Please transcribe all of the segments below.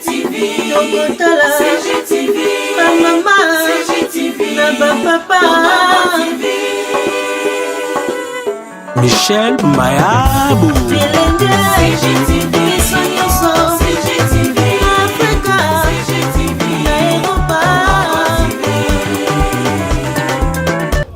CGTV, CGTV, maman, CGTV, papa, Michel Mayabou, CGTV, CGTV, Africa, CGTV, Europa.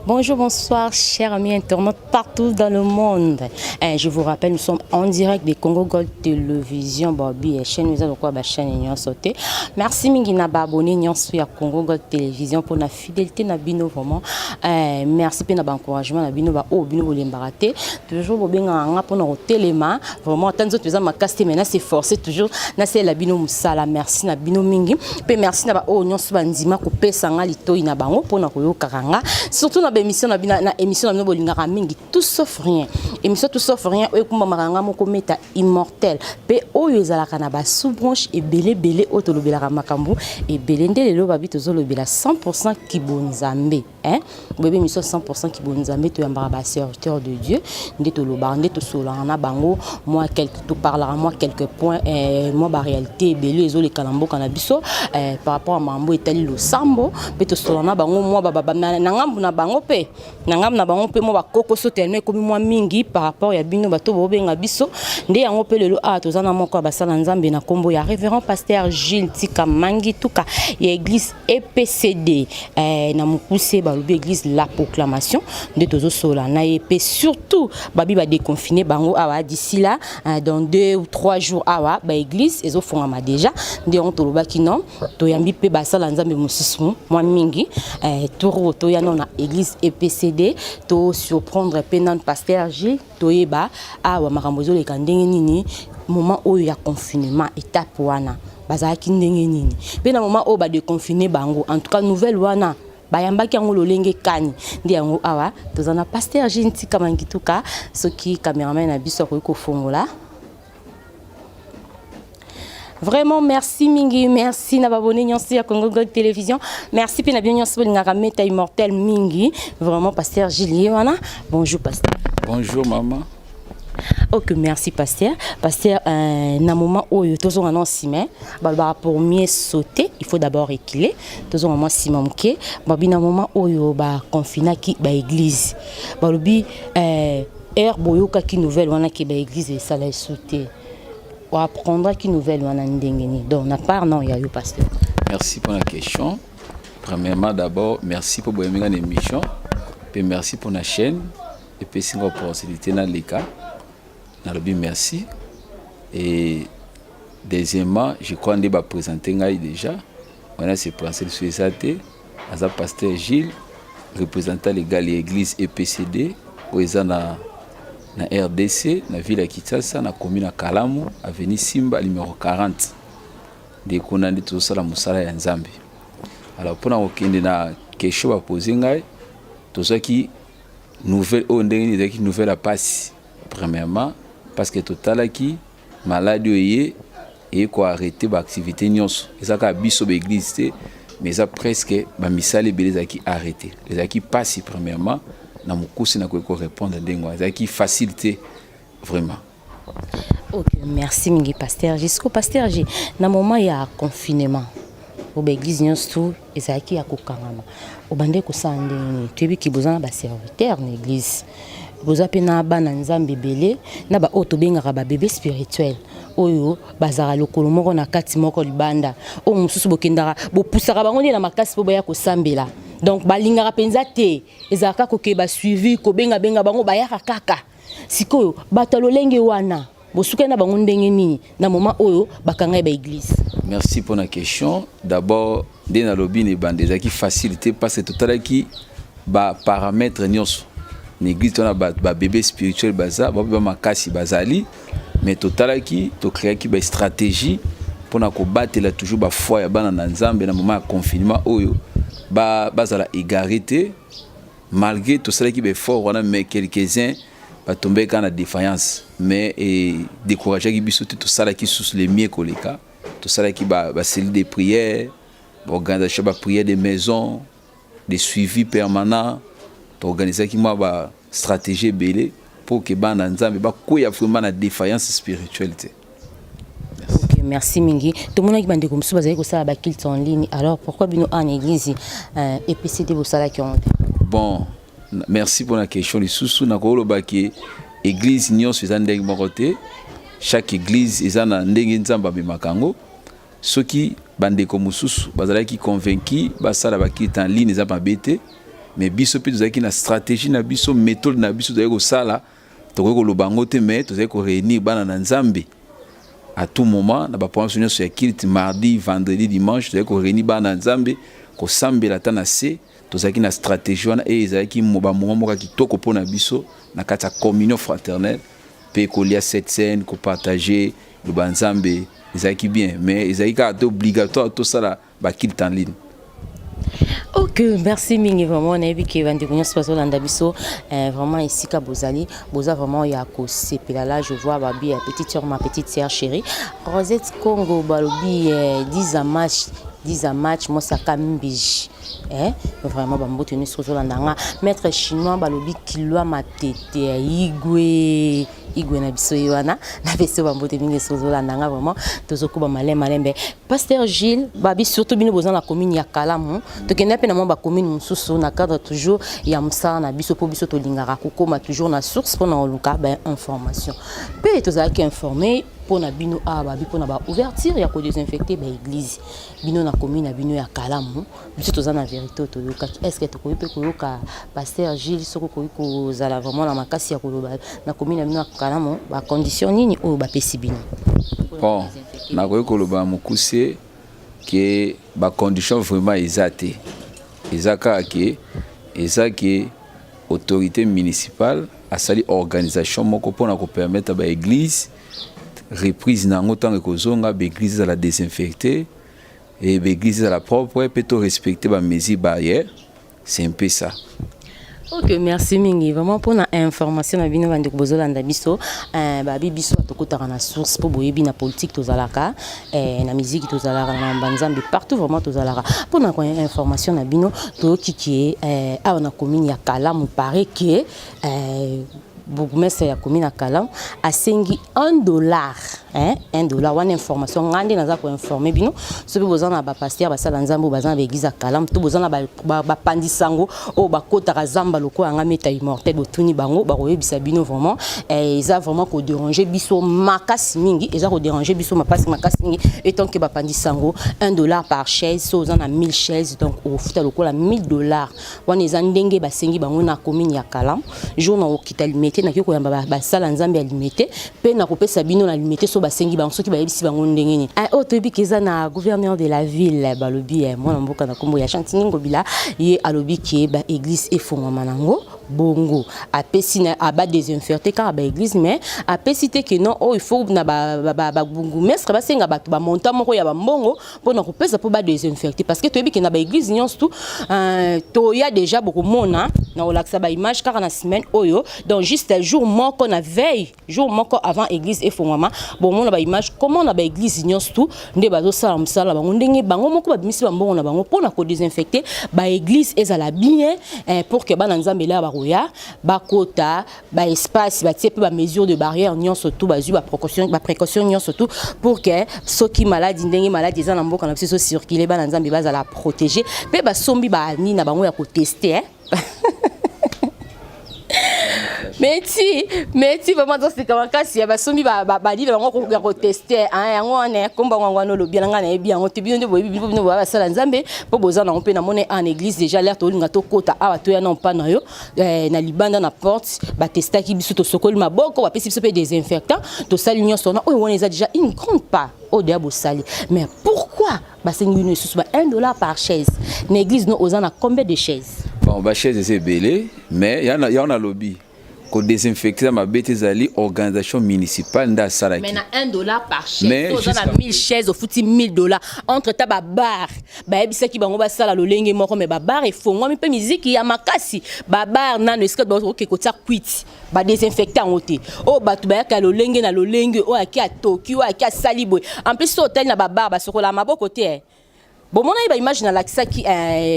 Bonjour, bonsoir, chers amis internautes partout dans le monde. Je vous rappelle, nous sommes en direct de Congo Gold Télévision. Bobby et chaîne, nous avons quoi, chaîne Nyon sauté. Merci Mingina abonné Nyon à Congo Gold Télévision pour la fidélité na bino vraiment. Merci pour l'encouragement na bino ba o bino lembarate. Toujours bobenga nga pour notre téléma. Vraiment tant d'autres gens ma casté maintenant c'est forcé toujours na c'est la bino musala. Merci na bino mingi. Pe merci na ba o Nyon so bandima ko pesa nga lito ina bango pour na koyo karanga. Surtout na émission na émission na bolingaka mingi tout sauf rien. Émission tout sauf rien oyo kumba maranga moko meta immortel. Pe oyo ezalaka na ba sous-branche et belé otolobelaka makambo et belende lelo babi tozolobela 100% kibonzambe, hein? Bébé émission 100% kibonzambe to yambara ba serviteur de Dieu, ndeto loba ndeto solana bango moi quelques tout parlera moi quelques points moi ba réalité belé ezole kalambo kana biso par rapport à mambo etali lo sambo pe to solana bango moi baba na ngambu na bango pe na bango pe mo ba koko so tellement comme moi mingi par rapport ya bino bato bobenga biso nde yango pe lelo a tozana moko ba sala nzambe na kombo ya révérend pasteur Gilles Tika Mangi tuka ya église EPCD na mukuse ba lobi église la proclamation nde tozo sola na EP surtout babi ba déconfiné bango awa d'ici là dans 2 ou 3 jours awa ba église ezo fongama déjà nde on toloba kino to yambi pe ba sala nzambe mususu moi mingi toro to ya na église EPCD to surprendre pendant pasteur Gilles to yeba awa makambozo le kandenge nini moment oyo ya confinement étape wana bazaki ndenge nini pe na moment oyo ba déconfiné bango en tout cas nouvelle wana bayambaki yango lolenge kani ndi yango awa tozana pasteur Gilles Tika Mangi tuka soki cameraman na biso ko fongola. Vraiment merci mingi, merci na babone nyonsi ya Congo Gold Télévision. Merci pe na bien nyonsi ngaka meta immortel mingi. Vraiment pasteur Gilles wana. Bonjour pasteur. bonjour maman. Ok, merci pasteur. Pasteur, na moment où tous on annonce mais pour mieux sauter, il faut d'abord équiler. Tous on annonce que na moment où ba confina qui ba église. Ba lobi boyoka qui nouvelle wana qui ba église et ça la sauter. On apprendra qui nouvelle wana ndengeni. Donc na part non il y a eu pasteur. Merci pour la question. Premièrement d'abord, merci pour votre émission. Puis merci pour la chaîne et puis c'est une opportunité dans les cas. Merci. Et deuxièmement, je crois qu'on va présenter déjà. On a se présenter sur les athées. As a pasteur Gilles, représentant les gars de l'église EPCD, où ils sont na RDC, na ville de Kinshasa, na commune de Kalamu, avenue Simba, numéro 40. Des condamnés tout ça la musala ya Nzambe. Alors pour nous okende na question à poser ngai, tout ça qui nouvelle ondenge qui nouvelle à passer. Premièrement parce que total qui maladie et quoi arrêter ba activité nyonso ça ka biso ba église mais ça presque ba misale beleza qui arrêter les qui passe premièrement na mukusi na ko répondre ndengwa ça qui facilité vraiment. OK, merci mingi pasteur jusqu'au pasteur G na moment ya confinement au église nyonso ezaki ya kokangama obande ko sande tebi ki bozana ba serviteur na église boza pena bana nzambe belé na ba oto bengaka ba bébé spirituel oyo bazara lokolo moko na kati moko libanda o mususu bokendaka bo pusaka bango na makasi po baya ko sambela donc balingaka penza te ezaka ko ke ba suivi ko benga bango bayaka kaka sikoyo batalolenge wana bosuka na bango ndenge nini na moment oyo bakanga ba église. Merci pour la question. D'abord dès na lobby ne bandeza qui facilité parce que total qui ba paramètres nyonso l'église on a ba bébé spirituel baza ba makasi bazali mais total qui to créer qui ba stratégie pour na ko battre là toujours ba foi ya bana na Nzambe na moment confinement oyo bazala égarité malgré tout ça qui ba fort on a mais quelques-uns ba tomber quand la défaillance mais décourager qui biso tout ça qui sous les mieux koleka tout ça qui ba cellule de prière organisation ba prière de maison des suivis permanents organiser qui moi ba stratégie pour que bana Nzambe ba koya vraiment na défaillance spiritualité. OK, merci mingi. Tout le monde qui bande comme ça, bazali ko sala ba kilt en ligne. Alors pourquoi bino en église et PCD vous sala qui ont. Bon, merci pour la question. Les sous na ko loba ki église nyon faisant ndenge mokote. Chaque église est en ndenge nzamba be makango. Ceux qui bande comme sous bazali qui convaincu ba sala ba kilt en ligne za ba bête. Mais biso pe tozaki na stratégie na biso méthode na biso tozali ko sala to ko lobango te mais tozali ko réunir bana na nzambe. À tout moment, na ba programme sur ya kilt mardi, vendredi, dimanche, tozali ko réunir bana nzambe ko sambela tana se tozaki na stratégie wana et ezaki moba moka kitoko pona biso na kati ya communion fraternelle pe ko lia cette scène ko partager le banzambe ezaki bien mais ezaki ka obligatoire tout ça là ba kilt en ligne. Ok, merci mingi vraiment on a vu que vandi kunyo spaso landa biso vraiment ici ka bozali boza vraiment ya ko sepela là je vois babi petite sœur ma petite sœur chérie Rosette Congo balobi 10 à match moi ça kambiji vraiment bambo tenu sur la nanga maître chinois balobi kilwa matete igwe na biso yana na biso bambo tenu sur la nanga vraiment tozokuba malembe pasteur Gilles babi surtout bino bozana la commune ya Kalamu to kenda pe na mo ba commune mususu na cadre toujours ya msa na biso po biso to lingara kokoma toujours na source pour na luka ba information pe tozaki informer pour na bino babi pour na ba ouverture ya ko désinfecter ba église bino na commune na bino ya Kalamu biso tozana vérité to yoka est-ce que to ko pe ko yoka pasteur Gilles soko ko zala vraiment na makasi ya ko na commune na bino ya Kalamu ba condition nini o ba pesi bino bon na ko loba mukuse que ba condition vraiment exacte ezaka ke ezaki autorité municipale asali organisation moko pona ko permettre ba église reprise nango tant que zonga ba église à la désinfecter et ba église à la propre peut respecter ba mesures barrières c'est un peu ça. Ok, merci mingi. Vraiment pour la information na bino bande bozolanda biso babi biso tokotaka na source pour boyebi na politique tozalaka na musique tozalaka na banzambe partout vraiment tozalaka. Pour na information na bino to kiki na commune ya Kalamu paraît que bourgmestre ya commune ya Kalamu asengi $1 $1 wana information ngande naza ko informer bino sobi bozana ba pasteur basala nzambo bazana ba église ya Kalamu to bozana ba pandisango o ba kota zamba loko anga meta immortel botuni bango ba koyebisa bino vraiment eza vraiment ko déranger biso makasi mingi eza ko déranger biso makasi mingi étant que ba pandisango $1 par chaise so ozana 1000 chaises donc au futa loko la $1000 wana eza ndenge basengi bango na commune ya Kalamu jour na okita limité na kiko yamba basala nzambe ya limité pe na kopesa bino na limité so basengi bango soki bayebisi bango ndenge nini toyebi keza na gouverneur de la ville balobi mwana mboka na kombo ya Chantini Ngobila ye alobi ki ba église efongwama nango bongo apesi na aba désinfecter car ba église mais apesi te que non il faut na ba bungu mestre basenga bato ba monta moko ya ba mbongo pona kopesa po ba désinfecter parce que toyebi que na ba église nyonso tout to ya déjà beaucoup mona na olaksa ba image car na semaine oyo donc juste un jour moko na veille jour moko avant église efongwama bon mona ba image comment na ba église nyonso tout nde bazo sala msala bango ndenge bango moko ba bimisi ba mbongo na bango pona ko désinfecter ba église ezala bien pour que bana nzambe la bakota ba espace ba tie pe ba mesure de barrière nyonso tout bazu ba précaution nyonso tout pour que ceux qui malades ndenge malade ezana mboka na biso circuler bana nzambe bazala protéger pe ba sombi ba ni na bango ya ko tester Meti vraiment dans ces cas si ba sombi ba di bango ko tester yango ane komba ngwana lo bien ngana ebi yango te bino bo ba sala nzambe po bozana on pe na mone en église déjà l'air to linga to kota awa to ya non pa na yo na libanda na porte ba testa ki biso to sokoli maboko ba pesi biso pe désinfectant to sali nyonso na on est déjà une grande part au diable sali mais pourquoi ba sengi une sous ba $1 par chaise na église no ozana combien de chaises bon ba chaise c'est belé mais y en a lobby ko désinfecter ma bête zali organisation municipale nda salaki mais na $1 par chaise on a 1000 chaises au fouti $1000 entre ta ba bar ba ebisa ki bango ba sala lolenge moko mais ba bar e fongwa mi pe musique ya makasi ba bar nano esika ba ko tia quit ba désinfecter en hôtel o ba tu ba ka lolenge na lolenge o aki a Tokyo aki a Salibwe en plus hôtel na ba bar ba sokola maboko te bon mon aïe imagine la qui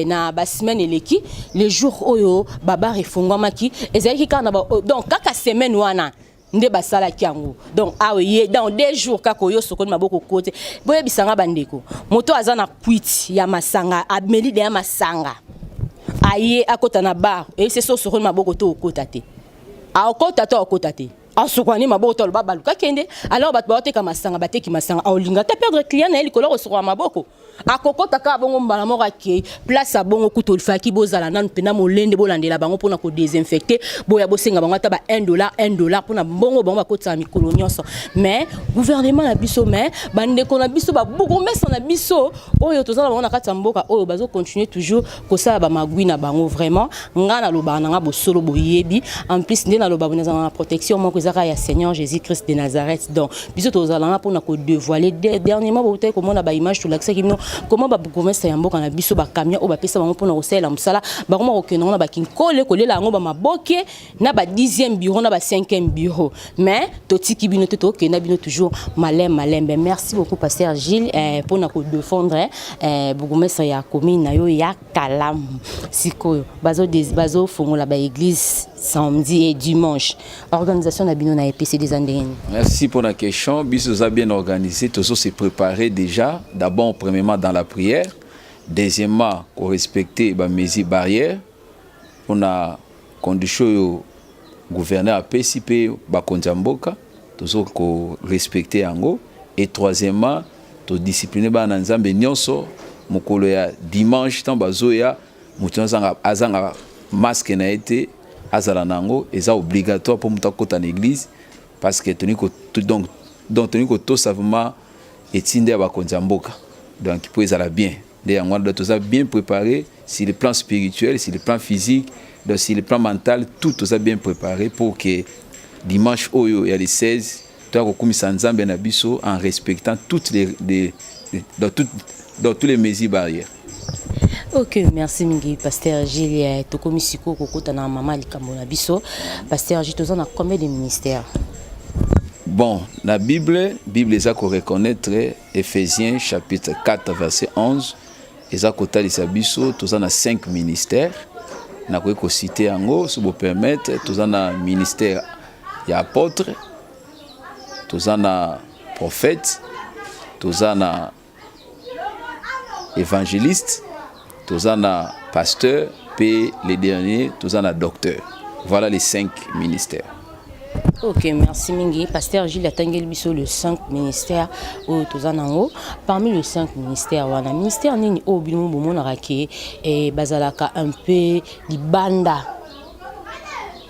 na ba semaine eleki les jours oyo baba refongwa maki ezaki ka na donc kaka semaine wana nde basala kiango donc awe dans 2 jours kako yo sokoni maboko kote boye bisanga bandeko moto azana quit ya masanga ameli de ya masanga aye akota na bar et c'est so sokoni maboko to okota te akota to okota te asukani maboko to baba luka kende alors bat baote ka masanga bateki masanga olinga ta perdre client na likolo ko maboko akokota ka bongo mbala moko akei place a bongo kuto lifaki bozala nanu pena molende bolandela bango pona ko désinfecter boya bosenga bango ta ba $1 pona bongo bango bakota mikolo nyonso mais gouvernement na biso mais bande ko na biso ba beaucoup mais na biso oyo tozala bango na kata mboka oyo bazo continuer toujours ko sala ba magui na bango vraiment ngana loba na nga bosolo boyebi en plus ndena loba boneza na protection moko ezaka ya Seigneur Jésus-Christ de Nazareth donc biso tozala nga pona ko dévoiler dernièrement boutay ko mona ba image to l'accès kimno comment ba bourgmestre ya mboka na biso ba camion o ba pesa bango pona kosala musala ba koma kokena na ba kinkole kolela ngo ba maboke na ba 10e bureau na ba 5e bureau mais totiki bino to kena bino toujours malembe merci beaucoup pasteur Gilles pona ko défendre bourgmestre ya commune na yo ya Kalam sikoyo bazo fongola ba église samedi et dimanche organisation na bino na EPC des Andéens. Merci pour la question. Biso a bien organisé, tout ça s'est préparé déjà. D'abord, premièrement dans la prière, deuxièmement, pour respecter les mesures barrières. On a condition le gouverneur à PCP Bakondjamboka, tout ça qu'on respecter en et troisièmement, to discipliner ba nzambe nyonso mokolo ya dimanche tant bazoya mutonza azanga masque na été azala nango eza obligatoire pour muta kota na église parce que donc toni ko to savement etinde ba konjamboka donc pour ezala bien de yango doit tout ça bien préparé sur le plan spirituel sur le plan physique donc sur le plan mental tout ça bien préparé pour que dimanche oyo ya les 16 toi ko kumisa nzambe na biso en respectant toutes dans tous les mesures barrières. Ok, merci mingi pasteur Gilles tokomi siko kokota na mama likambo na biso pasteur Gilles tozana combien de ministères? Bon, la Bible eza ko reconnaître Éphésiens chapitre 4 verset 11 eza ko talisa biso tozana 5 ministères na ko citer yango si vous permettre tozana ministère ya apôtre tozana prophète tozana évangéliste tozana pasteur puis les derniers tozana docteur. Voilà les 5 ministères. Ok, merci mingi pasteur Gilles atangeli biso le 5 ministères o tozana ngo parmi les 5 ministères wana ministère nini o bino bomona rake et bazalaka un peu libanda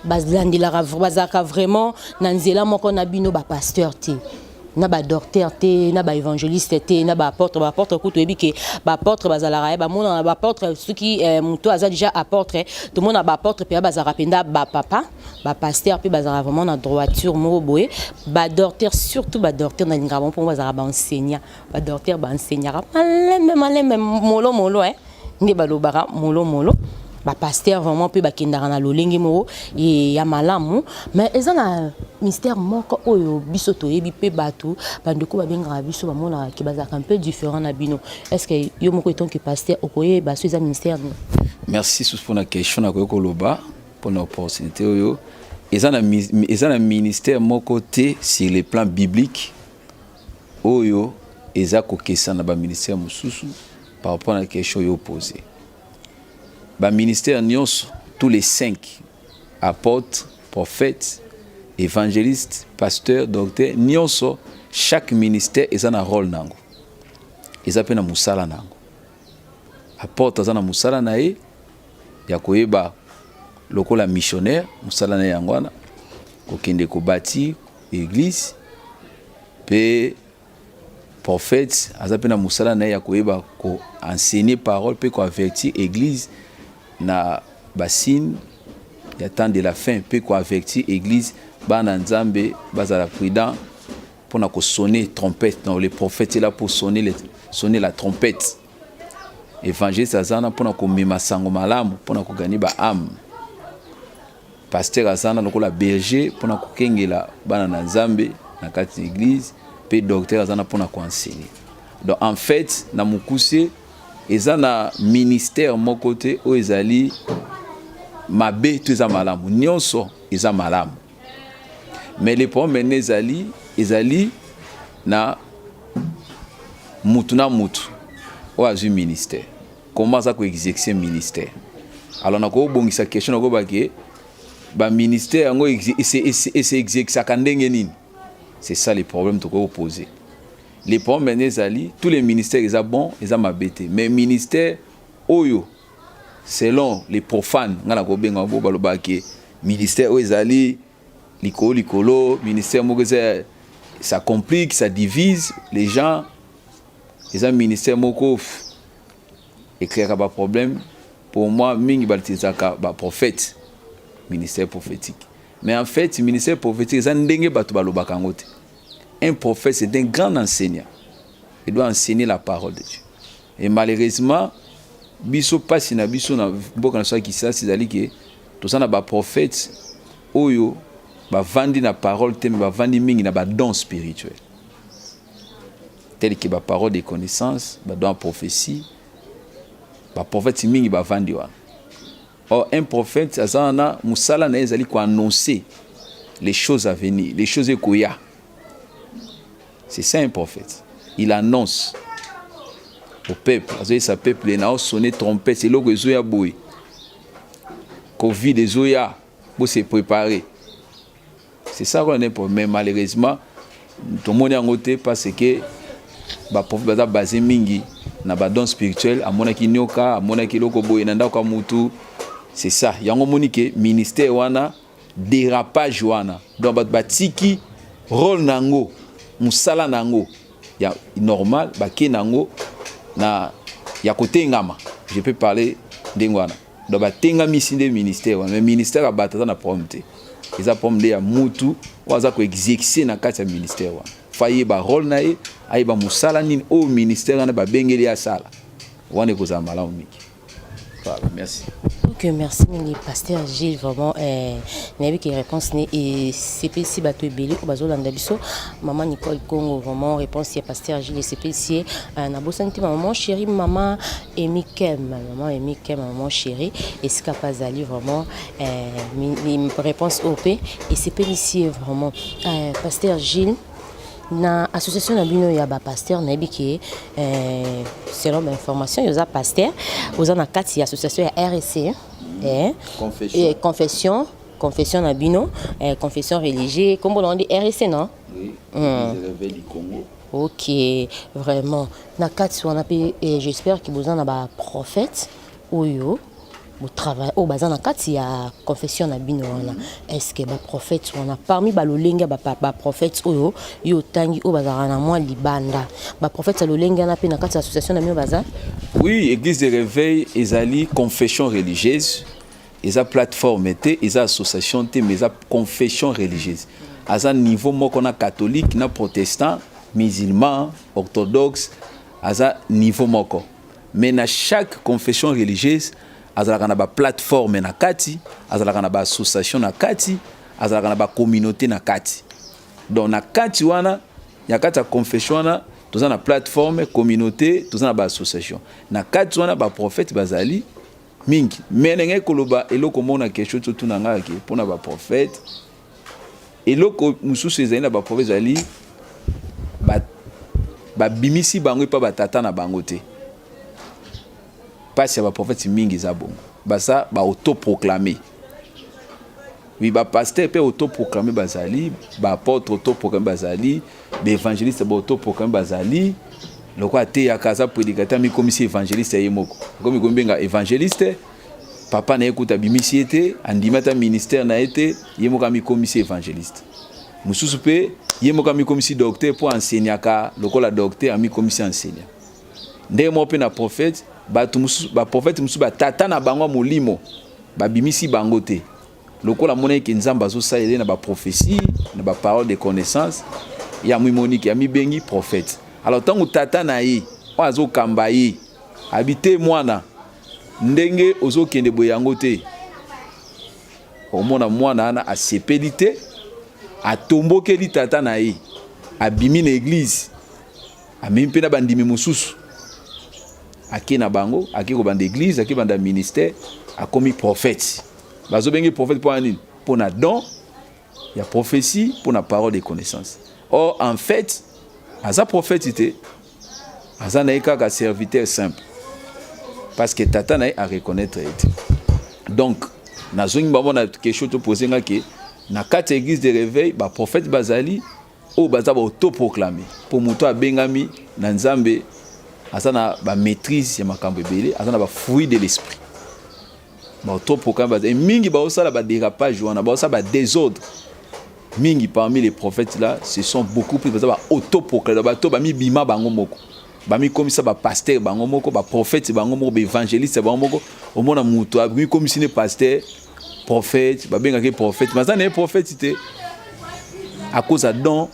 bazalaka vraiment nanzela moko na bino ba pasteur te na ba docteur te na ba évangéliste te na ba apôtre kuto ebike ba apôtre bazalaka ba mona ba apôtre suki muto aza déjà apôtre tout monde ba apôtre pe bazalaka penda ba papa ba pasteur pe bazalaka vraiment na droiture mo boye ba docteur surtout ba docteur na lingabon pour bazalaka ba enseignant ba docteur ba enseignant maleme molo ngi ba lobara molo ba pasteur vraiment pe ba kindara na lolengi mo et ya malamu mais ezana mystère moko oyo biso to yebi pe bato bandeko ba benga biso ba mona ki bazaka un peu différent na bino est-ce que yo moko etant que pasteur okoye ba so eza ministère ni? Merci pour la question na ko loba pour l'opportunité oyo ezana ministère moko te sur le plan biblique oyo eza ko kesa na ba ministère mususu par rapport à la question yo posée. Ba ministère nyonso tous les 5 apôtres, prophètes, évangélistes, pasteurs, docteurs nyonso chaque ministère est un rôle nango. Eza pe na musala nango. Apôtre azana musala na ye ya koyeba lokola missionnaire musala na yango wana kokende ko bâtir église pe prophète azape na musala na ya koyeba ko enseigner parole pe ko avertir église na basine ya temps de la fin pe ko avertir église bana nzambe bazala prudent pour na ko sonner trompette. Non, les prophètes là pour sonner la trompette. Évangéliste azana pour na ko mema sango malamu pour na ko gagner ba âme. Pasteur azana lokola berger pour na ko kengela bana nzambe na kati église pe docteur azana pour na ko enseigner. Donc en fait na mukuse ezana ministère mon côté o ezali mabe tu za malamu nyonso eza malamu mais le problème maintenant ezali na mutu na mutu o azui ministère comment ça ko exercer ministère alors na ko bongisa question ko ba ke ba ministère ngo c'est exercer kandenge nini c'est ça le problème to ko poser les problèmes ezali tous les ministères ils a bon ils a mabete mais ministère oyo selon les profanes ngana ko benga bo baloba ke ministère o ezali likolo ministère moko ça complique ça divise les gens ils ont ministère moko éclairera pas problème pour moi mingi baltizaka ba prophète ministère prophétique mais en fait ministère prophétique ça ndenge bato balobaka ngote un prophète c'est un grand enseignant il doit enseigner la parole de Dieu et malheureusement biso pasi na biso na mboka na saki ça c'est ali que tout ça na ba prophète oyo ba vandi na parole te ba vandi mingi na ba don spirituel tel que ba parole de connaissance ba don prophétie ba prophète mingi ba vandi wa or un prophète azana musala na ezali ko annoncer les choses à venir les choses ekoya c'est ça un prophète il annonce au peuple azoi sa peuple na sonner trompette c'est logo ezoya boy covid ezoya pour se préparer c'est ça qu'on est pour mais malheureusement tout le monde en côté parce que ba prophète baza basé mingi na ba don spirituel amona ki nyoka amona ki loko boy na ndako mutu c'est ça yango monique ministère wana dérapage wana donc ba tiki rôle nango musala nango ya normal ba ke nango na ya côté ngama je peux parler ndengwana donc ba tenga misinde ministère mais ministère abata na prompte ils a problème ya mutu waza ko exercer na kati ya ministère wana faye ba rôle na ye ay ba musala nini au ministère na ba bengeli ya sala wana ko za malamu miki voilà merci. Ok, merci mille pasteur Gilles vraiment n'avait qui réponse né et CPC bateau belé au bazo landabiso maman Nicole Congo vraiment réponse pasteur Gilles CPC na bosanti maman chérie maman Emikem maman chérie et ce capazali vraiment réponse OP et CPC vraiment pasteur Gilles na association na bino ya ba pasteur na biki selon ma information yoza pasteur oza na kati ya association ya RSC confession na bino confession religieuse comme on dit RSC non oui réveil du Congo. OK vraiment na kati wana pe j'espère que vous en a ba prophète oyo au travail au bazana kati ya confession na bino wana est-ce que ba prophète wana parmi ba lolenga ba prophète oyo yo tangi o bazana na moi libanda ba prophète lolenga na pe na kati association na mio baza oui église de réveil ezali confession religieuse eza plateforme te eza association te mais eza confession religieuse à un niveau moko na catholique na protestant musulman orthodoxe à un niveau moko mais na chaque confession religieuse azalaka na ba plateforme na kati azalaka na ba association na kati azalaka na ba communauté na kati donc na kati wana ya kati ya confession wana toza na plateforme communauté toza na ba association na kati wana ba prophète bazali mingi mais ndenge koloba eloko mona quelque chose tout nanga ke pona ba prophète eloko mususu ezali na ba prophète zali ba bimisi bango pa batata na bango te pas ya ba prophète mingi za bongo basa ba autoproclamer oui ba pasteur pe autoproclamer bazali ba apôtre autoproclamer bazali ba évangéliste ba autoproclamer bazali loko ate ya kaza prédicateur mi commissaire évangéliste yemoko comme ngombenga évangéliste papa na ekuta bimisi ete andimata ministère na ete yemoka mi commissaire évangéliste mususu pe yemoka mi commissaire docteur pour enseigner ka lokola docteur ami commissaire enseignant ndé mo pe na prophète ba prophète musu ba tata na bango molimo ba bimisi bango te lokola mona ke nzamba zo sa ele na ba prophétie na ba parole de connaissance ya mi monique ya mi bengi prophète alors tangu tata na yi wazo kamba yi habité mwana ndenge ozo kende boyango te omona mwana ana asepelité atombokeli tata na yi abimi na église amimpe na bandimi mususu aki na bango aki ko banda église aki banda ministère akomi prophète bazo bengi prophète pour anini pour na don il y a prophétie pour la parole de connaissance. Or, en fait, à sa prophétie, à sa naïka serviteur simple. Parce que tata naï à reconnaître. Donc, na zongi babo na quelque chose posé nga que na quatre églises de réveil, ba prophète bazali o baza ba autoproclamé pour muto abengami na nzambe asana ba maîtrise ya makambo ebele, asana ba fruit de l'esprit. Ba autoproclamé bazali mingi ba osala ba dérapage wana, ba osala ba désordre. Mingi parmi les prophètes là, ce sont beaucoup plus ba autoproclamé, ba to ba mi bima bango moko. Ba mi comme ça ba pasteur bango moko, ba prophète bango moko, ba évangéliste bango moko, au monde muto abi comme si ne pasteur prophète, ba benga ke prophète, mais ça n'est prophète c'était à cause de don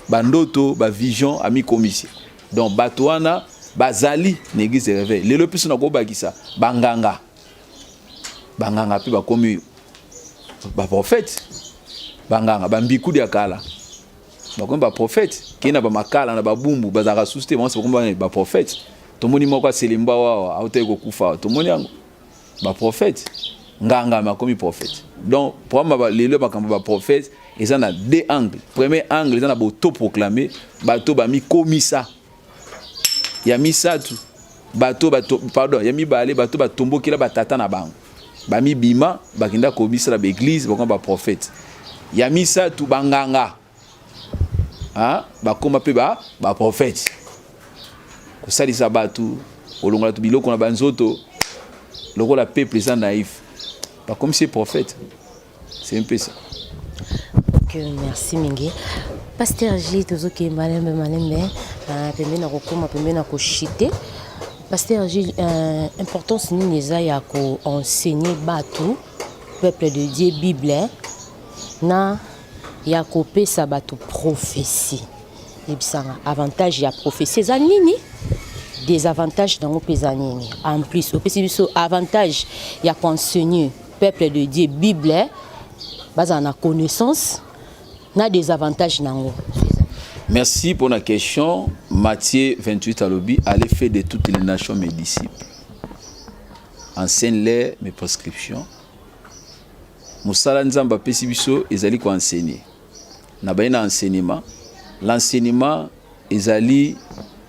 bandoto ba vision ami commission. Donc batoana bazali n'église de réveil. Les plus na ko bakisa banganga. Banganga puis ba komi ba prophète. Banganga bambiku dia kala. Ba komi ba prophète, kina ba makala na ba bumbu bazaka susté, moi c'est comme ba prophète. Tomoni moko selimba wa auto ko kufa. Tomoni yango ba prophète. Nganga ma comme prophète. Donc pour moi les le ba prophète et ça a deux angles. Premier angle ça a autoproclamé bato ba mi komisa. Ya mi ça tout. Bato pardon, ya mi balé bato ba tombo kila batata na bango. Ba mi bima ba kinda komisa la église ba comme ba prophète. Ya mi ça tout banganga. Hein? Ba koma pe ba prophète. Ko salisa bato olongola to biloko na banzoto. Loko la peuple ça naïf. Pas comme c'est prophète. C'est un peu ça. Ok, merci Mingi. Pasteur J, tout ce qui est malembe, pembe na kokoma, pembe na koshite. Pasteur J, importance ni neza ya ko enseigner batu, peuple de Dieu, Bible, na ya ko pesa batu prophétie. Et bien, avantage ya prophétie, ça nini? Des avantages dans le pays. En plus, au pays, avantage, il y a enseigner peuple de Dieu, Bible, base en connaissance, n'a des avantages dans le. Merci pour la question. Matthieu 28 à l'obi, allez faire de toutes les nations mes disciples. Enseigne-les mes prescriptions. Moussala Nzamba Pesibiso, ils allaient quoi enseigner. N'a pas un enseignement. L'enseignement, ils allaient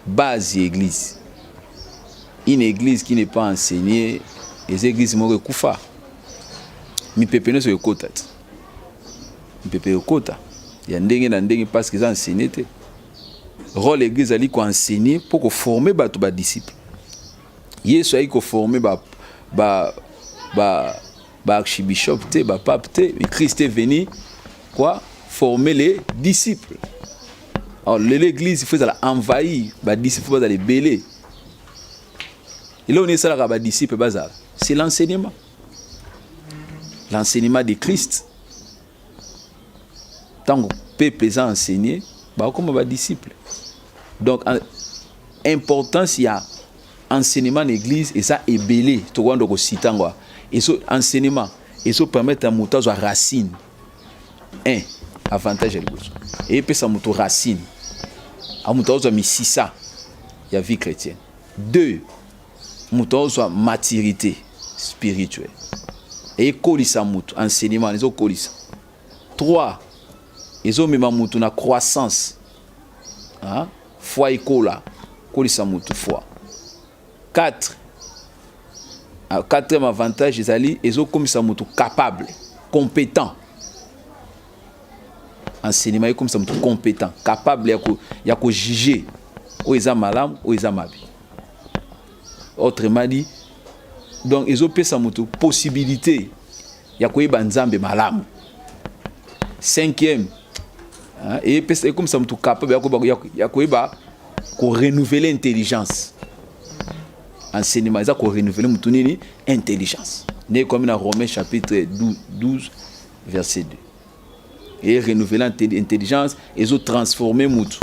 base église. Une église qui n'est pas enseignée, les églises sont koufa. Mi pepene so yokota. Mi pepe yokota. Ya ndenge na ndenge parce qu'ils ont enseigné. Rôle l'église ali ko enseigner pour ko former ba to ba disciples. Yesu ai ko former ba archbishop te, ba pape te, Christ est venu quoi former les disciples. Alors l'église il faut ça envahir ba disciples ba les belé. Et là on est ça ba disciples bazar. C'est l'enseignement. L'enseignement de Christ. Tant que le peuple est enseigné, comme un disciple. Donc, importance, il y a enseignement de l'église et ça est belé. Et ce enseignement, et ça permet à mouton de racine. Un, avantage est le et puis ça mouton racine. À mouton de misisa, il y a vie chrétienne. Deux, mouton de maturité spirituelle. Et kolisa mutu enseignement les autres kolisa. 3 ils ont même mutu na croissance. Hein? Foi ikola kolisa mutu foi. 4 quatrième avantage ils ont comme ça mutu capable, compétent. Enseignement est comme ça mutu compétent, capable ya ko juger ou ils ont malam ou ils ont mabi. Autrement dit donc ils ont pesa mutu possibilité ya koyeba nzambe malamu. Cinquième et pesa comme ça mutu capable ya koyeba ko renouveler intelligence. Enseignement ça ko renouveler mutu nini intelligence. Né comme dans Romains chapitre 12 verset 2. Et renouveler intelligence ils ont transformé mutu.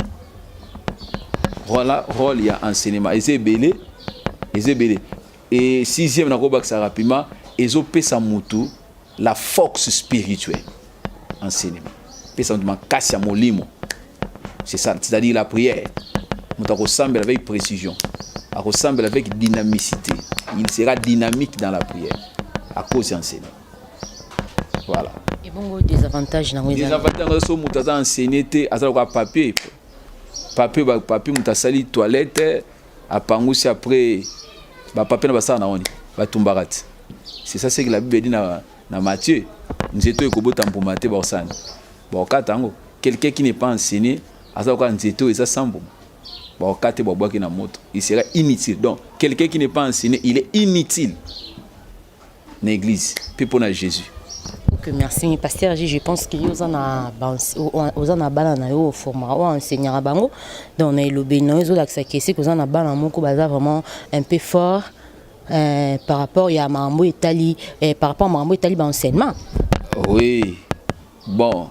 Voilà rôle il y a enseignement. Et c'est belé. Et sixième, rapidement, ils ont payé mutu la force spirituelle. Enseignement. C'est ça, c'est-à-dire la prière. Il ressemble avec précision, il ressemble avec dynamicité. Il sera dynamique dans la prière à cause de l'enseignement. Voilà. Et bon, désavantage dans les avantages sont muta za enseigner te azala kwa papier muta sali toilette apangusi après ba papier na basala na oni ba tumbarati. C'est ça c'est que la Bible dit na Matthieu nzeto ekobota mbuma te ba osana ba okatango quelqu'un qui n'est pas enseigné azala kwa nzeto eza sambo ba okate ba boaki na moto il sera inutile. Donc quelqu'un qui n'est pas enseigné il est inutile na église puis pour na Jésus. Ok, merci pasteur J, je pense qu'il y a aux bana au format ou enseignant à bango donc on a le bénin ils ont l'accès que c'est que on a bana moko baza vraiment un peu fort par rapport à Mambo Italie par rapport à Mambo Italie enseignement. Oui. Bon.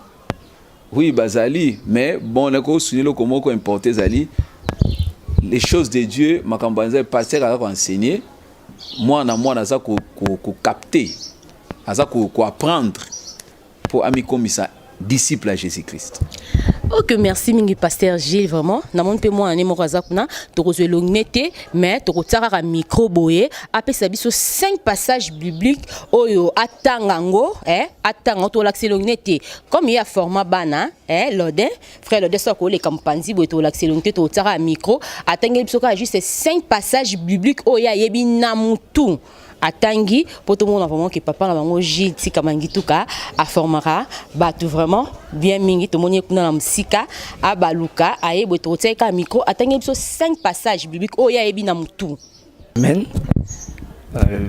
Oui, bazali mais bon on a souligné le comment qu'on importer zali les choses de Dieu ma cambanza pasteur a enseigné moi na ça ko capter à quoi apprendre pour ami comme ça disciple à Jésus-Christ. Ok, merci mingi pasteur Gilles vraiment na mon pe moi ani mo kaza kuna to ko longnete mais to ko tsara micro boye apesa biso 5 passages bibliques oyo atangango atanga to l'accès longnete comme il y a format bana lodin frère lodin so ko le kampanzi boye to l'accès longnete to tsara micro atanga biso ka juste 5 passages bibliques oyo yebi na mutu atangi pour tout le monde vraiment que papa na bango Gilles tika mangituka a formera batu vraiment bien mingi to moni kuna na musika abaluka ayebo to tseka micro atangi biso 5 passages bibliques o ya ebi na mutu. Amen.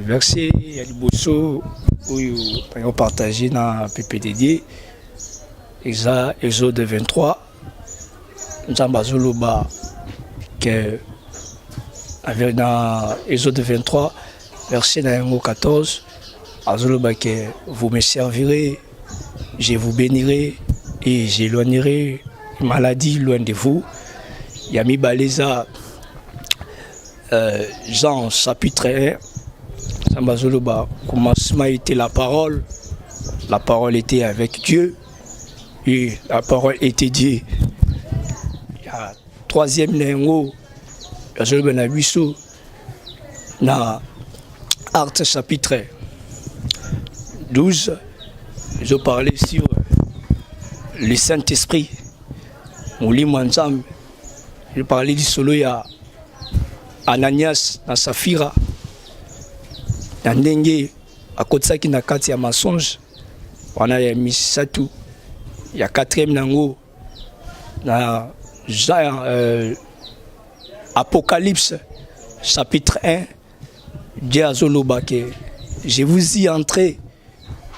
Verset ya liboso oyo on partager na PPDD Exode 23 nzamba zoloba que avec dans Exode 23 verset 14, que vous me servirez, je vous bénirai et j'éloignerai les maladies loin de vous. Yami Baleza, Jean chapitre 1, Sambazoloba, commencement était la parole était avec Dieu et la parole était Dieu. Il y a troisième néango, Yazoloba na biso na Actes chapitre 12, je parlais sur le Saint-Esprit. Je parlais du solo ya Ananias na Safira. Na ndenge akotsaki na kati ya mensonge. Wana ya misatu ya quatrième nango na Jean Apocalypse chapitre 1. Dieu a zoloba que je vous y entrez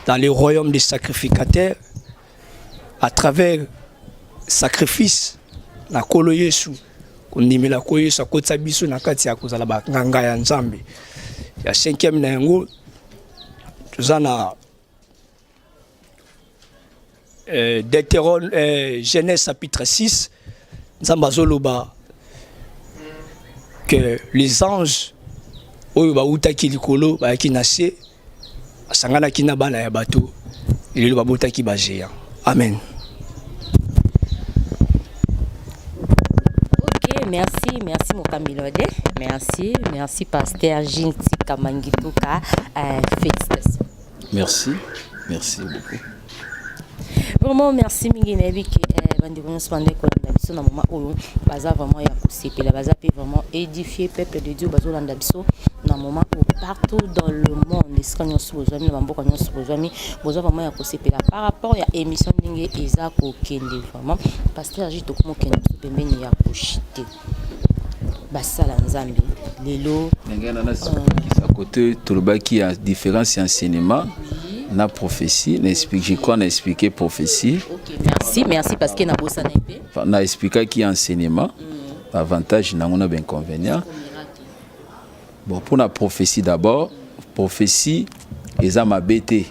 dans le royaume des sacrificateurs à travers sacrifice na kolo Yesu kundimela ko Yesu akotsa biso na kati ya kozala ba nganga ya Nzambe ya 5e na yango tozana Genèse chapitre 6 Nzamba zoloba que les anges oyo ba utaki likolo ba kinase asangana kina bana ya bato ilelo ba botaki ba géant. Amen. OK, merci Mokambilode. Merci pasteur Gilles Kamangituka. Félicitations. Merci beaucoup. Vraiment merci mingi na biki bandi ko spande ko na biso na moment oyo baza vraiment ya kusepela baza pe vraiment édifier peuple de Dieu bazo landa biso na moment où partout dans le monde eskanyo sobozami na mboka nyo sobozami bozo vraiment ya kusepela par rapport ya émission ndenge eza ko kende vraiment pasteur J to komo kende pembeni ya kushite basala nzambe lelo ngena na sa côté tolobaki ya différence ya enseignement na prophétie, je crois na expliquer prophétie. OK, merci parce que na bossa na na expliquer qui enseignement, avantage na ngona ben inconvénient. Bon pour la prophétie d'abord, prophétie eza mabete.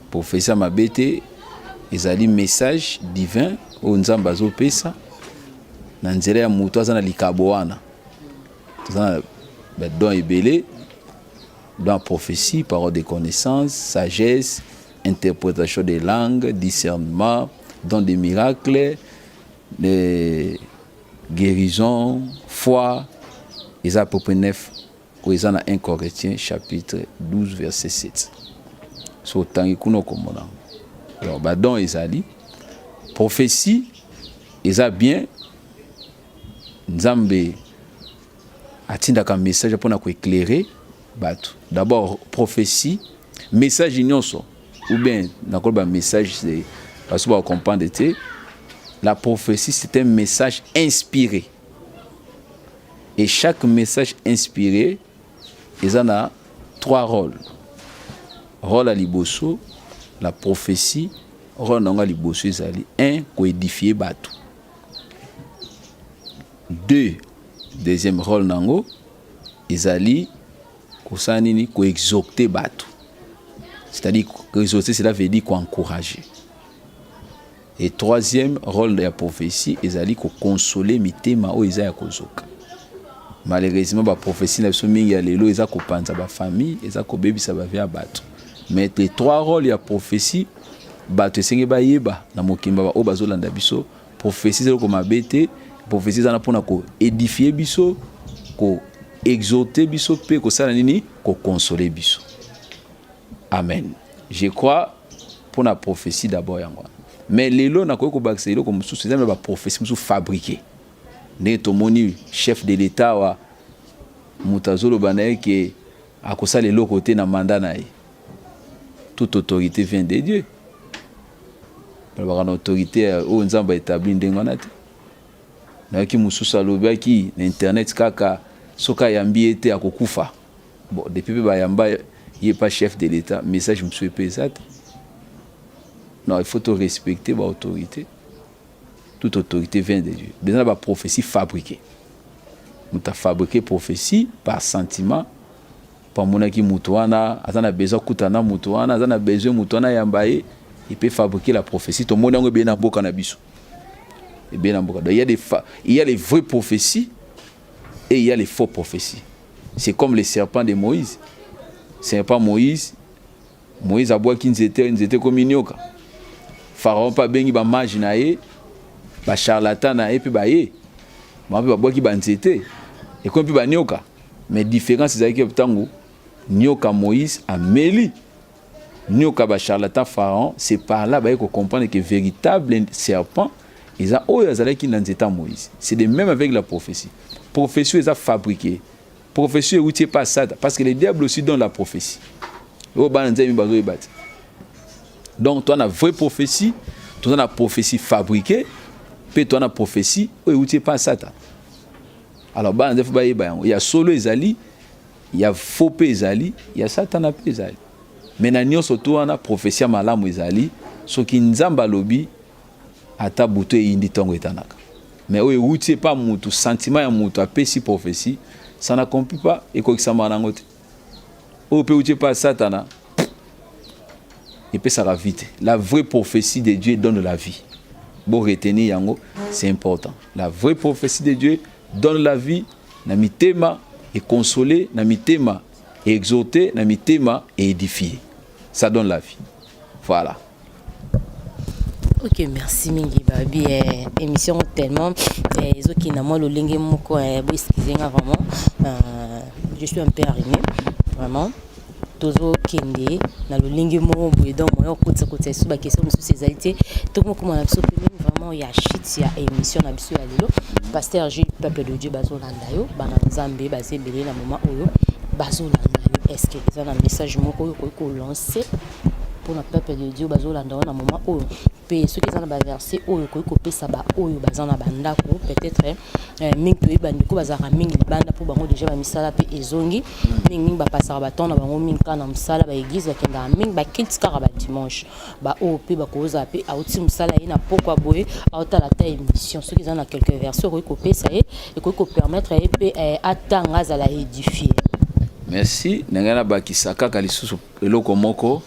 Prophétie mabete ezali message divin o nzamba zo pesa na nzela ya mutu azana likabo wana. Tozana ben don ebele dans la prophétie, parole de connaissance, sagesse, interprétation des langues, discernement, don des miracles, des guérisons, foi. Ils ont à peu près 9, ils ont 1 Corinthiens chapitre 12 verset 7. So tangi kuno komona. alors badon ezali prophétie eza bien nzambe atindaka message mpona koéclairer bato. D'abord prophétie message nyonso ou bien nakoloba message c'est parce que va comprendre te la prophétie c'est un message inspiré et chaque message inspiré ils en a 3 rôles. Rôle à liboso la prophétie rôle nanga liboso ezali 1 ko édifier bato. 2 deuxième rôle nango ezali kosala nini ko exhorter bato. C'est-à-dire que exhorter cela veut dire encourager. Et troisième rôle de la prophétie ezali ko consoler mitema o eza ya kozoka. Malheureusement ba prophétie na biso mingi ya lelo eza ko panza ba famille eza ko bebisa ba via bato. Mais les 3 rôles ya prophétie bato esenge ba yeba na mokimba ba o bazolanda biso prophétie zelo ko mabete prophétie zana pona ko édifier biso ko exhorter biso pe ko sala nini ko consoler biso. Amen. Je crois pour la prophétie d'abord yango. Mais lelo na ko bakisa lelo comme sous ba prophétie musu fabriqué. Ne tomoni chef de l'état wa mutazolo banaye ke akosala lelo côté na mandat na ye. Toute autorité vient de Dieu. Une autorité au nzamba établi ndengona te. Na ki mususa lobaki na internet kaka soka yambi ete akokufa. Bon depuis ba yamba il est pas chef de l'état message me suis pesat. Non, il faut te respecter ba autorité. Toute autorité vient de Dieu. Besoin ba prophétie fabriquée. Nous t'a fabriqué prophétie par sentiment. Par monaki mutuana, azana besoin kutana mutuana, azana besoin mutuana yambaye, il peut fabriquer la prophétie. Tout le monde a bien boka na biso. Et bien boka. Il y a les vraies prophéties et il y a les faux prophéties. C'est comme les serpents de Moïse. Serpent Moïse a bois qui n'était comme nyoka. Pharaon pas bengi ba mage na ye, ba charlatan na ye puis ba ye. Ba bois qui ba nzete. Et comme puis ba nyoka. Mais différence c'est que tango nyoka Moïse a meli. Nyoka ba charlatan Pharaon, c'est par là ba ko comprendre que véritable serpent ils a oyazala qui dans nzeta Moïse. C'est de même avec la prophétie. Prophétie ils a fabriqué. Prophétie est outil pas ça parce que le diable aussi donne la prophétie. Donc toi on a vraie prophétie, toi on a prophétie fabriquée, puis toi on a prophétie est outil pas ça. Alors il y a solo ezali, il y a faux ezali, il y a Satan ezali. Mais na nyonso to on a prophétie malamu ezali, so ki nzamba lobi ata buto indi tongo etanaka. Mais oui outil pas mutu sentiment ya mutu apesi prophétie. Ça n'accomplit pas et quoi que ça m'a n'angote. Au peut où pas Satan, et puis ça va vite. La vraie prophétie de Dieu donne la vie. Bon retenir yango, c'est important. La vraie prophétie de Dieu donne la vie. Nami tema et consoler, nami tema et exhorter, nami tema et édifier. Ça donne la vie. Voilà. Ok, merci mingi babi émission tellement qui n'a moi le lingue moko excusez-moi vraiment je suis un peu arrimé vraiment tozo kende na le lingue moko boye donc moi côté sur ba question sur ces alités tout moi comment biso vraiment ya shit ya émission na biso ya lelo pasteur Gilles peuple de Dieu bazolanda yo bana nzambe bazebele na moment oyo bazolanda yo est-ce que ça un message moko ko lancer pour le peuple de Dieu bazolanda na moment oyo pe ceux qui sont dans verset oyo ko pesa ba oyo bazana banda ko peut-être mingi to bandiko bazara mingi banda pour bango déjà ba misala pe ezongi mingi ba passer ba temps na bango mingi kana misala ba église bakenda mingi ba kritika ba dimanche ba o pe ba koza pe auti misala ina pourquoi boye auta la ta émission ceux qui sont dans quelques versets ko pesa et ko permettre et pe atanga za la édifier. Merci nangana bakisaka kalisusu eloko moko.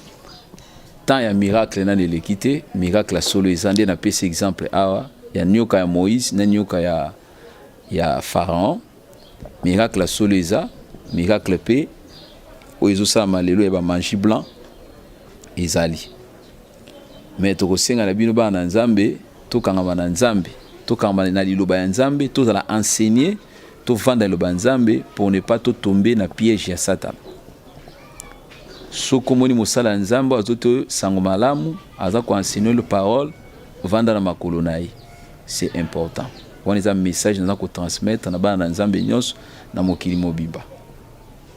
Tant il y a miracle dans l'équité, miracle à solo ezande na pese exemple awa ya nyoka ya Moïse na nyoka ya Pharaon miracle à solo eza miracle pe oizo sa malelo ya ba manji blanc ezali mais to kosenga na bino ba na nzambe to kanga na nzambe to kanga na liloba ya nzambe to za la enseigner to vanda liloba nzambe pour ne pas to tomber na piège ya Satan. soko moni mosala nzambe azoto sango malamu aza ko enseigner le parole vanda na makolo na ye. C'est important. On a un message dans ko transmettre na bana nzambe nyonso na mokili mobimba.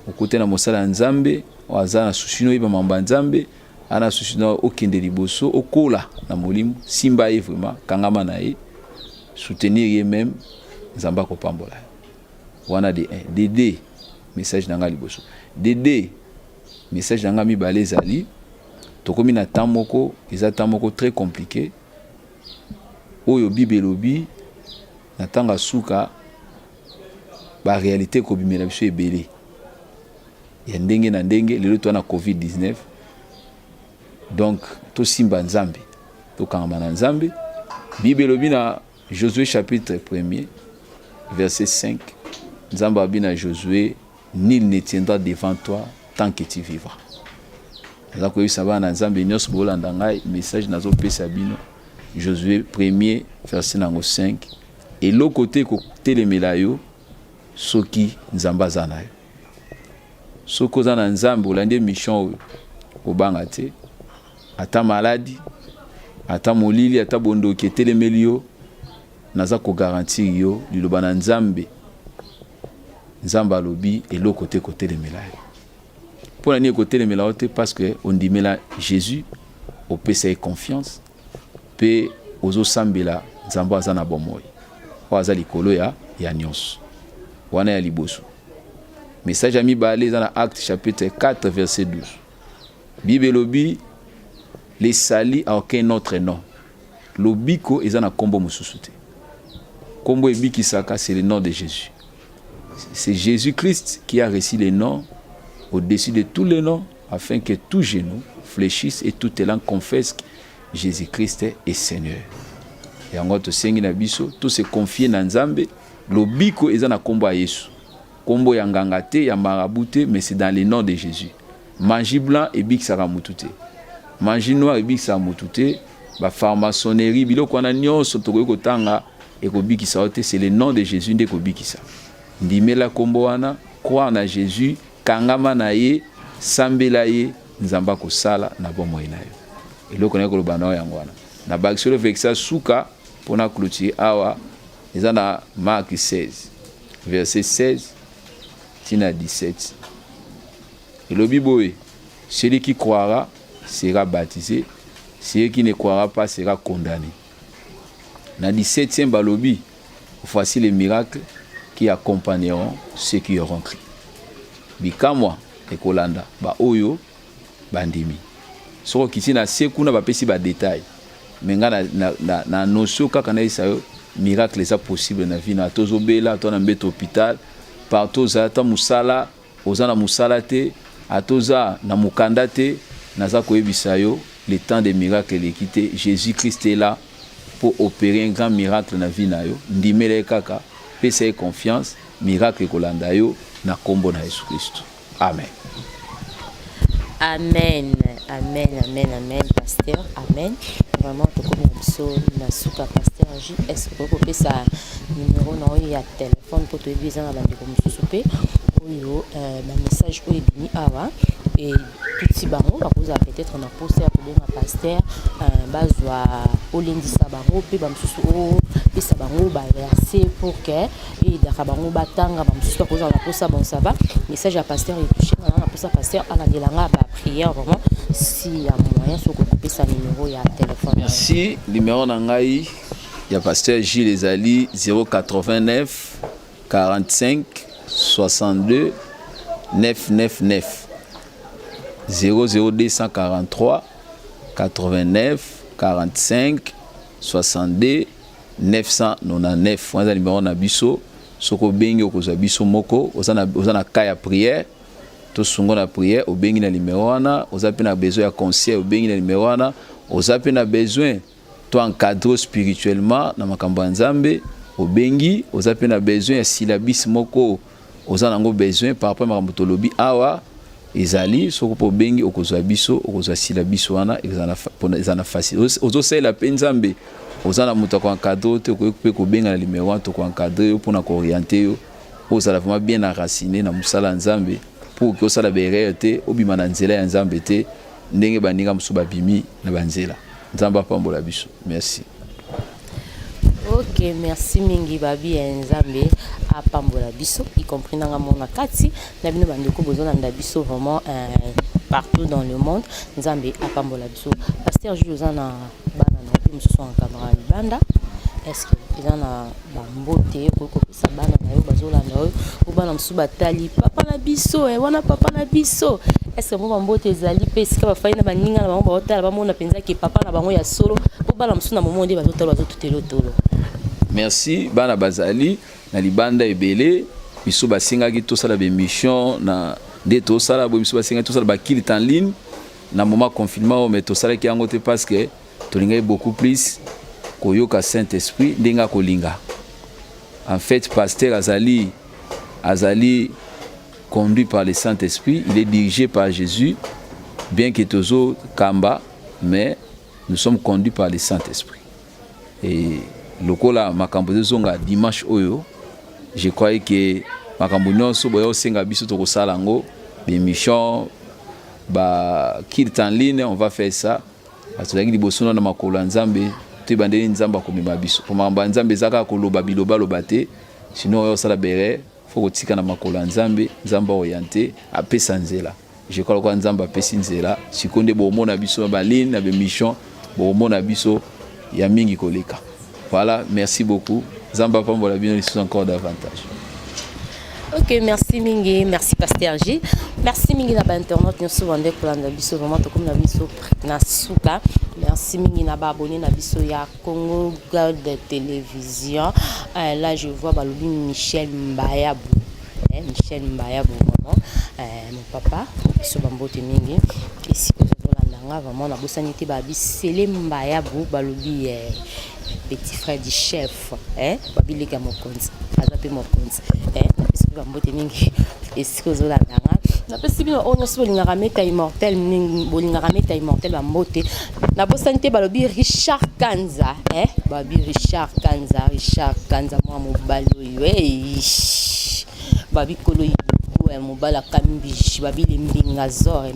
Okote na mosala nzambe waza na susino iba mamba nzambe ana susino okende liboso okola na molimo simba ye vraiment kangama na ye soutenir ye même nzamba ko pambola. Wana de 1 DD message nanga liboso. DD message nanga mi balezali tokomi na tamoko eza tamoko très compliqué. Oyo bibelobi na tanga suka ba réalité ko bimela biso ebele. Ya ndenge na ndenge lelo to na COVID-19. Donc to simba nzambe to kangama na nzambe bibelobi na Josué chapitre 1er verset 5 nzambe abina Josué nul ne tiendra devant toi tant que tu vivras. Za ko yisa bana nzambe nyos bolanda ngai message nazo pesa bino Josué 1er verset 5 et l'autre côté ko telemela yo soki nzamba zana yo soko zana nzambe olande mission obanga te ata maladi ata molili ata bondoki telemeli yo naza ko garantir yo liloba na nzambe nzamba lobi et l'autre côté ko telemela yo pour la nier ko telemela te parce que on dimela Jésus au pesa confiance pe ozo sambela nzamba zana bomoy waza likolo ya nyonso wana ya liboso. Message ami balé dans Acte chapitre 4 verset 12. Bible lobi les sali à aucun autre nom. Lobiko ezana kombo mususute. Kombo ebiki saka c'est le nom de Jésus. C'est Jésus-Christ qui a reçu le nom au-dessus de tous les noms afin que tout genou fléchisse et toute langue confesse que Jésus-Christ est Seigneur. Et en gros sengi na biso tout se confier na Nzambe lobiko ezana kombo ya Yesu. Kombo ya nganga te ya marabouté mais c'est dans le nom de Jésus. Mangi blanc et bik sara mutute. Mangi noir et bik sara mutute. Ba pharmaçonnerie biloko na nyonso tokoki kotanga et ko biki sa ote c'est le nom de Jésus nde ko biki sa. Ndimela kombo wana croire na Jésus kangama na ye sambela ye nzamba ko sala na bomoi na yo. Eloko na ko lobana yango wana. Na baksolo vexa suka pona clôturer awa ezana Marc 16 verset 16 tina 17. Et le Bible, celui qui croira sera baptisé, celui qui ne croira pas sera condamné. Dans 17e balobi, voici les miracles qui accompagneront ceux qui auront cru. Bikamwa ekolanda ba oyo bandimi. Soko kiti na sekuna ba pesi ba détail. Menga na notion kaka na isayo miracle est possible na vie na tozobela to na mbeto hôpital partout za ta musala ozana musala te atoza na mukanda te naza koyebisa yo le temps des miracles l'équité Jésus-Christ est là pour opérer un grand miracle na vie na yo ndimele kaka pesa confiance miracle kolanda yo na kombo na Yesu Christ. Amen. Amen, amen, amen, amen, pasteur, amen. Vraiment, tout comme on na suka pasteur J, est-ce que vous pouvez ça numéro na ya téléphone pour te viser na bande comme souper oyo na message oyo bini awa et petit bango ba vous peut-être na poster pour le pasteur bazwa olendi sa bango pe ba msusu o pesa bango ba verser pour que et da bango batanga ba msusu ko za na poster bon ça va message à pasteur et toucher na poster pasteur ala delanga ba prière vraiment si y a moyen sur couper sa numéro ya téléphone. Merci, numéro nangai ya pasteur Gilles Ezali 089 45 62 999 00243 89 45 62 999. Wana numéro na biso soko bengi okozwa biso moko ozana kaya prière to sungo na prière obengi na numéro wana ozape na besoin ya conseil obengi na numéro wana ozape na besoin to encadrer spirituellement na makambo ya Nzambe obengi ozape na besoin ya syllabus moko ozana ngo besoin par rapport à makambo tolobi awa ezali soko po bengi okozwa biso okozwa syllabus wana ezana facile ozosela pe Nzambe ozana muta ko encadrer te ko benga na numéro wana to ko encadrer pour na ko orienter yo ozala vraiment bien enraciné na musala Nzambe pour que osala berere te obima na nzela ya nzambe te ndenge baninga mosusu babimi na banzela. Nzambe apambola biso. Merci. Ok, merci mingi babi nzambe apambola biso, y compris nanga mona kati na bino bandeko bozolanda biso vraiment partout dans le monde. Nzambe apambola biso. Pasteur Josana bana na bi mosusu en camarade banda. Est-ce que ils en a bambote ko sa bana na yo bazolanda yo ko bana mosusu batali papa na biso wana papa na biso. Est-ce que mo bambote ezali pe sika ba faina baninga na bango baotala ba mona penza ki papa na bango ya solo ko bana mosusu na momo nde bazotala bazotutelo tolo. Merci bana bazali na libanda ebele biso basingaki tosala be mission na de tosala bo biso basingaki tosala ba kill en ligne na moment confinement mais tosala ki yango te parce que tolingai beaucoup plus koyoka Saint-Esprit ndenga kolinga. En fait pasteur Azali conduit par le Saint-Esprit, il est dirigé par Jésus bien que tozo kamba mais nous sommes conduits par le Saint-Esprit. Et lokola makambo zonga dimanche oyo je crois que makambo nyonso boyo senga biso to kosala ngo des missions ba kill en ligne on va faire ça parce que liboso na makolo nzambe te bandeli nzamba komema biso pour makambo nzambe zaka koloba biloba lobate sinon yo sala bere faut kotika na makolo nzambe nzamba orienté apesa nzela je crois que nzamba apesa nzela sikonde bo mona biso ba ligne na be mission bo mona biso ya mingi koleka. Voilà, merci beaucoup. Zamba pambola bino lisu encore davantage. Ok, merci mingi, merci Pasteur J. Merci mingi na ba internet nyoso bande kolanda biso vraiment to comme na biso na suka. Merci mingi na ba abonné na biso ya Congo Gold de télévision. Là je vois balobi Michel Mbayabou. Michel Mbayabou maman. Mon papa, biso bambote mingi. Ici ko zolanda vraiment na bosanité ba bisele Mbayabou balobi petit frère du chef, Babili Gamokonzi, Azape Mokonzi, est-ce que Bambote Mingi, est-ce que Zola Nanga, n'a pas si bien on a soulevé la rameta immortel, la rameta immortel Bambote, n'a pas santé Balobi Richard Kanza, Babi Richard Kanza, moi mon balo, Babi Kolo. Mobala Kambishi, Babi Limbingazor,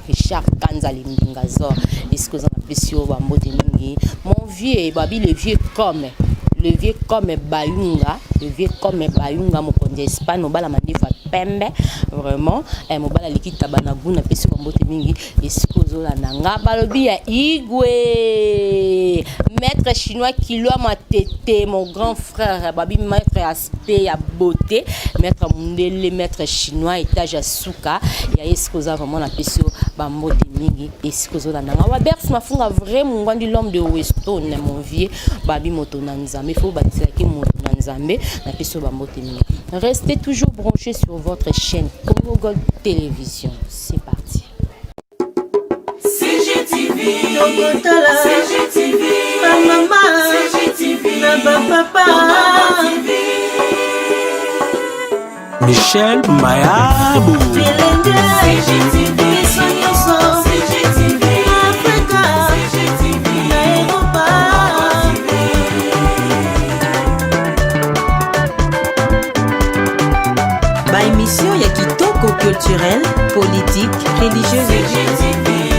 Richard Kanza Limbingazor, est-ce que vous en appréciez au bambo de Mingi? Mon vieux, Babi le vieux comme Bayunga, mon conde Espagne, Mobala Mandifa Pembe, vraiment, Mobala l'équipe Tabanaguna, Pessi Bambo de Mingi, est-ce que vous en Nanga, Balobi à Igwe, maître chinois qui l'a ma tété, mon grand frère, Babi maître aspect à beauté, maître Mundele, maître chinois, étage à Souka, il y a est-ce que vous avez vraiment la Pessi Bambo de Mingi, est-ce que vous en Nanga, Wabers ma funga vraiment, l'homme de Weston, mon vieux, Babi Motonanzame. Il faut bâtir qui monte dans Zambé, la personne va monter. Restez toujours branchés sur votre chaîne Congo Gold Télévision. C'est parti. CGTV, CGTV, maman, CGTV, papa, Michel Mbayabou, CGTV, CGTV, Africa, CGTV, Europa. Émission ya kitoko culturelle, politique, religieuse.